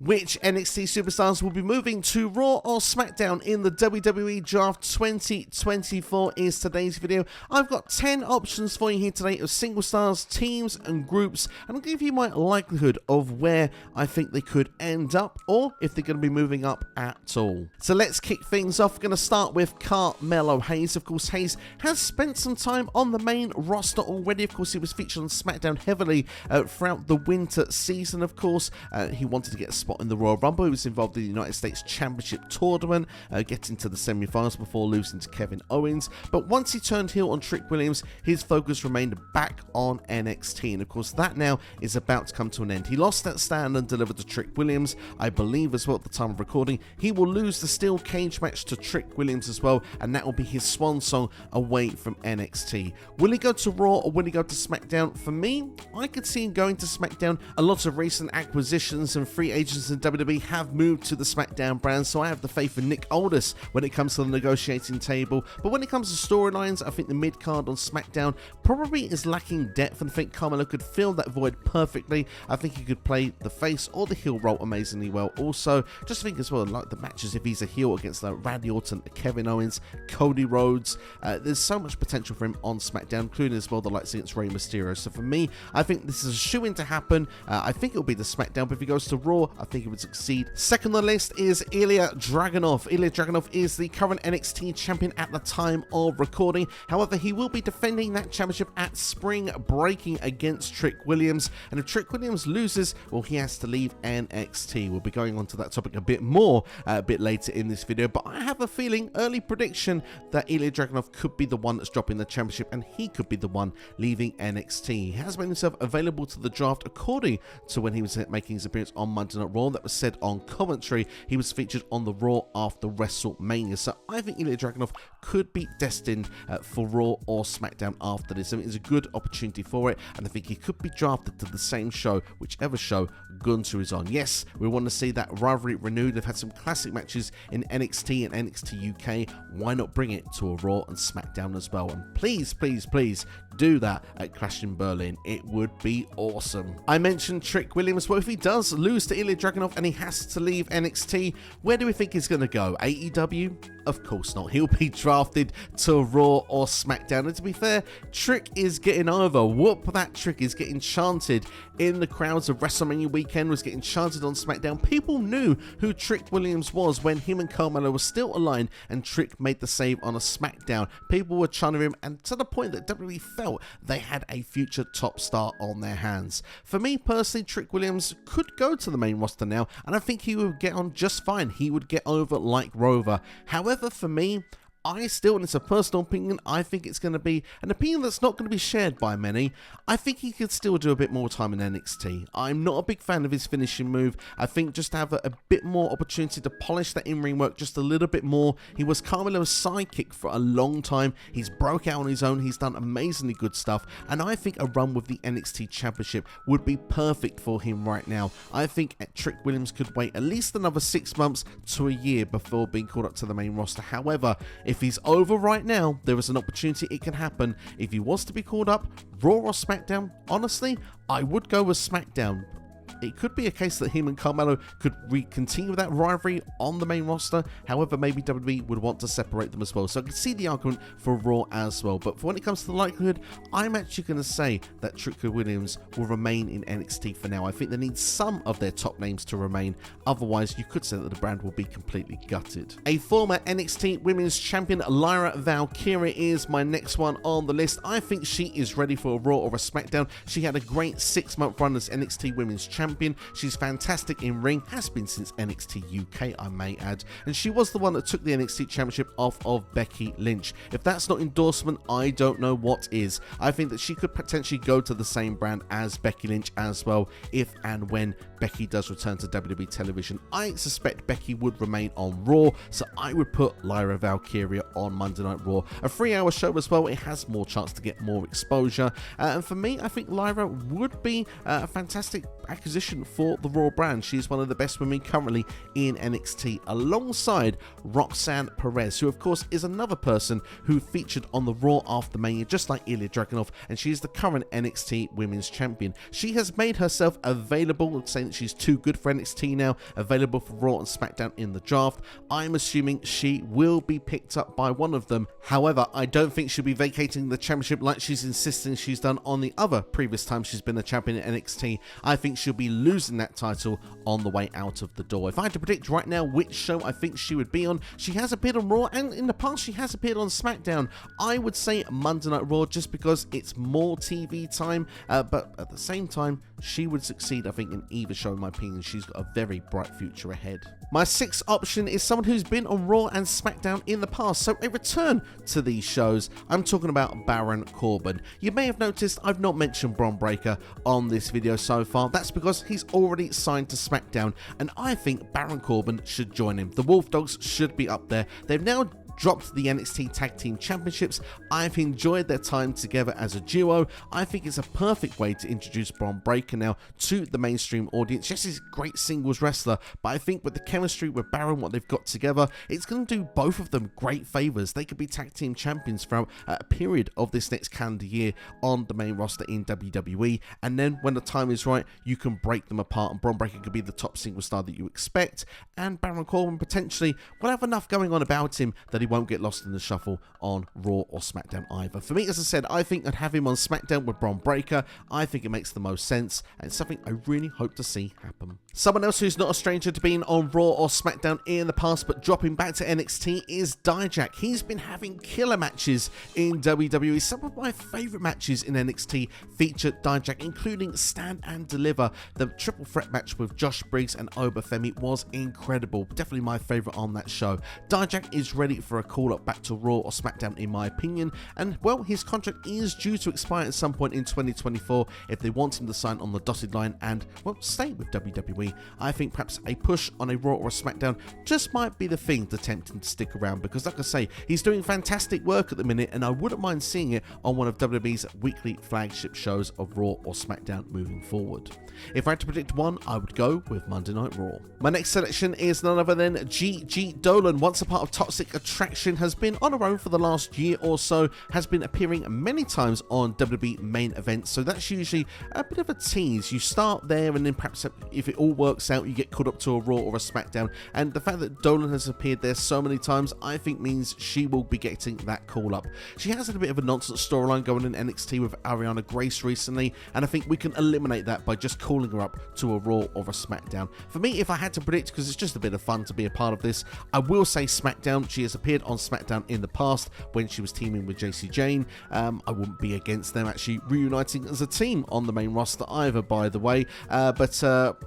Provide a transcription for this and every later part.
Which NXT superstars will be moving to Raw or SmackDown in the WWE Draft 2024 is today's video. I've got 10 options for you here today of single stars, teams and groups, and I'll give you my likelihood of where I think they could end up or if they're going to be moving up at all. So let's kick things off. We're going to start with Carmelo Hayes. Of course, Hayes has spent some time on the main roster already. Of course, he was featured on SmackDown heavily throughout the winter season. Of course, he wanted to get a spot in the Royal Rumble. He was involved in the United States Championship Tournament, getting to the semi-finals before losing to Kevin Owens. But once he turned heel on Trick Williams, his focus remained back on NXT. And of course, that now is about to come to an end. He lost that stand and delivered to Trick Williams, I believe, as well at the time of recording. He will lose the steel cage match to Trick Williams as well, and that will be his swan song away from NXT. Will he go to Raw or will he go to SmackDown? For me, I could see him going to SmackDown. A lot of recent acquisitions and free agents in WWE have moved to the SmackDown brand, so I have the faith in Nick Aldis when it comes to the negotiating table. But when it comes to storylines, I think the mid-card on SmackDown probably is lacking depth, and I think Carmelo could fill that void perfectly. I think he could play the face or the heel role amazingly well. Also, just think as well, like the matches, if he's a heel against Randy Orton, Kevin Owens, Cody Rhodes, there's so much potential for him on SmackDown, including as well the likes against Rey Mysterio. So for me, I think this is a shoe-in to happen. I think it'll be the SmackDown, but if he goes to Raw, I think he would succeed. Second on the list is Ilia Dragonov. Ilia Dragonov is the current NXT champion at the time of recording. However, he will be defending that championship at Spring Breaking against Trick Williams. And if Trick Williams loses, well, he has to leave NXT. We'll be going on to that topic a bit more a bit later in this video. But I have a feeling, early prediction, that Ilia Dragonov could be the one that's dropping the championship and he could be the one leaving NXT. He has made himself available to the draft according to when he was making his appearance on Monday Night Raw. That was said on commentary. He was featured on the Raw after WrestleMania. So I think Ilia Dragunov could be destined for Raw or SmackDown after this. I mean, it's a good opportunity for it, and I think he could be drafted to the same show, whichever show Gunther is on. Yes, we want to see that rivalry renewed. They've had some classic matches in NXT and NXT UK. Why not bring it to a Raw and SmackDown as well? And please, please, please do that at Clash in Berlin. It would be awesome. I mentioned Trick Williams. Well, if he does lose to Ilia Dragunov and he has to leave NXT, where do we think he's going to go? AEW? Of course not. He'll be drafted to Raw or SmackDown. And to be fair, Trick is getting over. Whoop, that Trick is getting chanted in the crowds of WrestleMania weekend, was getting chanted on SmackDown. People knew who Trick Williams was when him and Carmelo were still aligned and Trick made the save on a SmackDown. People were chanting him, and to the point that WWE felt they had a future top star on their hands. For me personally, Trick Williams could go to the main roster now, and I think he would get on just fine. He would get over like Rover. However, for me, I still, and it's a personal opinion, I think it's going to be an opinion that's not going to be shared by many. I think he could still do a bit more time in NXT. I'm not a big fan of his finishing move. I think just to have a bit more opportunity to polish that in-ring work just a little bit more. He was Carmelo's sidekick for a long time. He's broke out on his own. He's done amazingly good stuff. And I think a run with the NXT Championship would be perfect for him right now. I think Trick Williams could wait at least another 6 months to a year before being called up to the main roster. However, if he's over right now, there is an opportunity it can happen. If he was to be called up, Raw or SmackDown, honestly, I would go with SmackDown. It could be a case that him and Carmelo could continue that rivalry on the main roster. However, maybe WWE would want to separate them as well. So I can see the argument for Raw as well. But for when it comes to the likelihood, I'm actually going to say that Trick Williams will remain in NXT for now. I think they need some of their top names to remain. Otherwise, you could say that the brand will be completely gutted. A former NXT Women's Champion, Lyra Valkir, is my next one on the list. I think she is ready for a Raw or a SmackDown. She had a great 6-month run as NXT Women's Champion. She's fantastic in ring, has been since NXT UK, I may add, and she was the one that took the NXT Championship off of Becky Lynch. If that's not endorsement, I don't know what is. I think that she could potentially go to the same brand as Becky Lynch as well, if and when Becky does return to WWE television. I suspect Becky would remain on Raw, so I would put Lyra Valkyria on Monday Night Raw. A 3-hour show as well, it has more chance to get more exposure, and for me, I think Lyra would be a fantastic acquisition position for the Raw brand. She is one of the best women currently in NXT, alongside Roxan Perez, who of course is another person who featured on the Raw after Mania, just like Ilia Dragonov, and she is the current NXT Women's Champion. She has made herself available, saying that she's too good for NXT now, available for Raw and SmackDown in the draft. I'm assuming she will be picked up by one of them. However, I don't think she'll be vacating the championship like she's insisting she's done on the other previous time she's been a champion in NXT. I think she'll be losing that title on the way out of the door. If I had to predict right now which show I think she would be on, she has appeared on Raw, and in the past she has appeared on SmackDown. I would say Monday Night Raw, just because it's more TV time, but at the same time, she would succeed, I think, in either show. In my opinion, she's got a very bright future ahead. My sixth option is someone who's been on Raw and SmackDown in the past, so a return to these shows. I'm talking about Baron Corbin. You may have noticed I've not mentioned Bron Breakker on this video so far. That's because he's already signed to SmackDown, and I think Baron Corbin should join him. The Wolf Dogs should be up there. They've now dropped the NXT Tag Team Championships. I've enjoyed their time together as a duo. I think it's a perfect way to introduce Bron Breakker now to the mainstream audience. Yes, he's a great singles wrestler, but I think with the chemistry with Baron, what they've got together, it's going to do both of them great favors. They could be Tag Team Champions throughout a period of this next calendar year on the main roster in WWE, and then when the time is right, you can break them apart, and Bron Breakker could be the top single star that you expect, and Baron Corbin potentially will have enough going on about him that he won't get lost in the shuffle on Raw or SmackDown either. For me, as I said, I think I'd have him on SmackDown with Bron Breakker. I think it makes the most sense, and it's something I really hope to see happen. Someone else who's not a stranger to being on Raw or SmackDown in the past, but dropping back to NXT, is Daack. He's been having killer matches in WWE. Some of my favourite matches in NXT featured Daack, including Stand and Deliver. The triple threat match with Josh Briggs and Obafemi was incredible. Definitely my favourite on that show. Daack is ready for a call up back to Raw or SmackDown, in my opinion, and well, his contract is due to expire at some point in 2024 if they want him to sign on the dotted line and, well, stay with WWE. I think perhaps a push on a Raw or a SmackDown just might be the thing to tempt him to stick around, because like I say, he's doing fantastic work at the minute, and I wouldn't mind seeing it on one of WWE's weekly flagship shows of Raw or SmackDown moving forward. If I had to predict one, I would go with Monday Night Raw. My next selection is none other than Gigi Dolan. Once a part of Toxic Attraction, has been on her own for the last year or so, has been appearing many times on WWE main events, so that's usually a bit of a tease. You start there, and then perhaps if it all works out, you get called up to a Raw or a SmackDown, and the fact that Dolan has appeared there so many times, I think means she will be getting that call up. She has had a bit of a nonsense storyline going in NXT with Ariana Grace recently, and I think we can eliminate that by just calling her up to a Raw or a SmackDown. For me, if I had to predict, because it's just a bit of fun to be a part of this, I will say SmackDown. She has appeared on SmackDown in the past when she was teaming with JC Jane. I wouldn't be against them actually reuniting as a team on the main roster either, by the way, but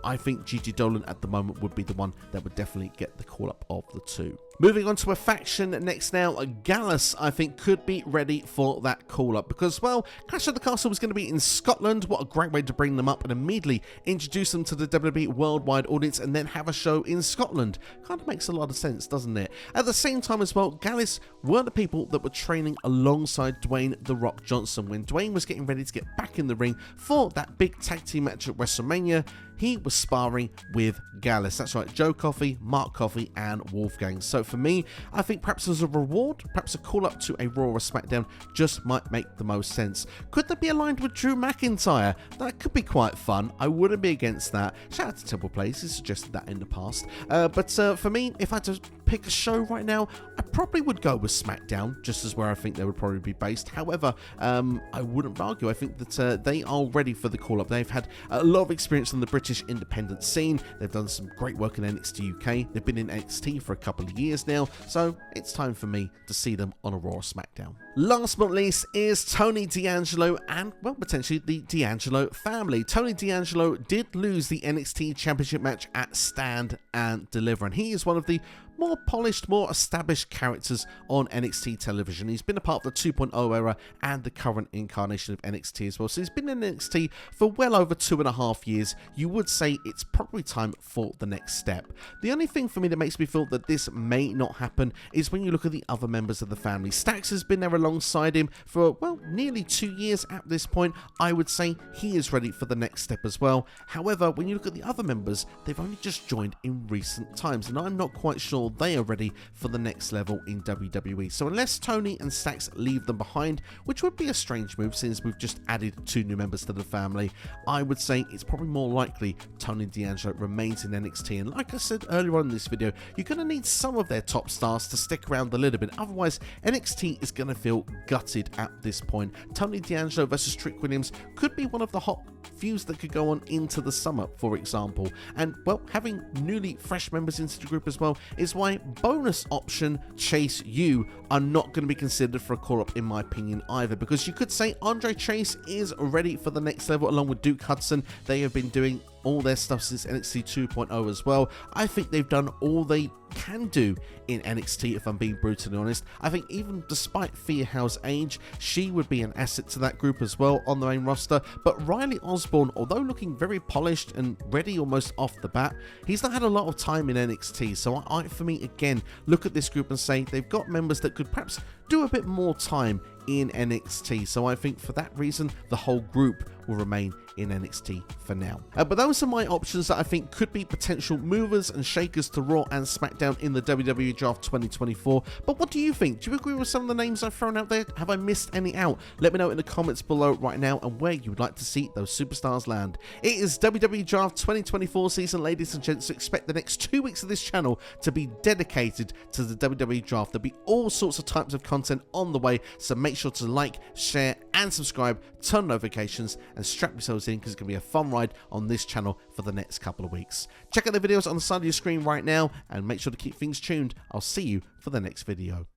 I think Gigi Dolan at the moment would be the one that would definitely get the call up of the two. Moving on to a faction next now, Gallas, I think, could be ready for that call-up because, well, Clash of the Castle was going to be in Scotland. What a great way to bring them up and immediately introduce them to the WWE worldwide audience and then have a show in Scotland. Kind of makes a lot of sense, doesn't it? At the same time as well, Gallas were the people that were training alongside Dwayne "The Rock" Johnson. When Dwayne was getting ready to get back in the ring for that big tag team match at WrestleMania, he was sparring with Gallas. That's right, Joe Coffey, Mark Coffey, and Wolfgang. So for me, I think perhaps as a reward, perhaps a call up to a Raw or SmackDown just might make the most sense. Could they be aligned with Drew McIntyre? That could be quite fun. I wouldn't be against that. Shout out to Temple Place, he suggested that in the past. But for me, if I had to pick a show right now, I probably would go with SmackDown, just as where I think they would probably be based. However, I wouldn't argue. I think that they are ready for the call up. They've had a lot of experience on the British independent scene. They've done some great work in NXT UK. They've been in NXT for a couple of years now, so it's time for me to see them on a Raw or SmackDown. Last but not least is Tony D'Angelo and, well, potentially the D'Angelo family. Tony D'Angelo did lose the NXT Championship match at Stand and Deliver, and he is one of the more polished, more established characters on NXT television. He's been a part of the 2.0 era and the current incarnation of NXT as well. So he's been in NXT for well over 2.5 years. You would say it's probably time for the next step. The only thing for me that makes me feel that this may not happen is when you look at the other members of the family. Stacks has been there alongside him for, well, nearly 2 years at this point. I would say he is ready for the next step as well. However, when you look at the other members, they've only just joined in recent times, and I'm not quite sure they are ready for the next level in WWE. So unless Tony and Stacks leave them behind, which would be a strange move since we've just added 2 new members to the family, I would say it's probably more likely Tony DAngelo remains in NXT. And like I said earlier on in this video, you're going to need some of their top stars to stick around a little bit. Otherwise, NXT is going to feel gutted at this point. Tony DAngelo versus Trick Williams could be one of the hot feuds that could go on into the summer, for example. And, well, having newly fresh members into the group as well is why bonus option Chase U are not going to be considered for a call-up in my opinion either, because you could say Andre Chase is ready for the next level along with Duke Hudson. They have been doing all their stuff since NXT 2.0 as well. I think they've done all they can do in NXT, if I'm being brutally honest. I think even despite Thea Hale's age, she would be an asset to that group as well on the main roster. But Riley Osborne, although looking very polished and ready almost off the bat, he's not had a lot of time in NXT. So I for me, again, look at this group and say they've got members that could perhaps do a bit more time in NXT. So I think for that reason, the whole group will remain in NXT for now. But those are my options that I think could be potential movers and shakers to Raw and SmackDown in the WWE Draft 2024. But what do you think? Do you agree with some of the names I've thrown out there? Have I missed any out? Let me know in the comments below right now and where you would like to see those superstars land. It is WWE Draft 2024 season, ladies and gents, so expect the next 2 weeks of this channel to be dedicated to the WWE Draft. There'll be all sorts of types of content on the way, so make sure to like, share and subscribe, turn notifications and strap yourselves in because it's going to be a fun ride on this channel for the next couple of weeks. Check out the videos on the side of your screen right now and make sure to keep things tuned. I'll see you for the next video.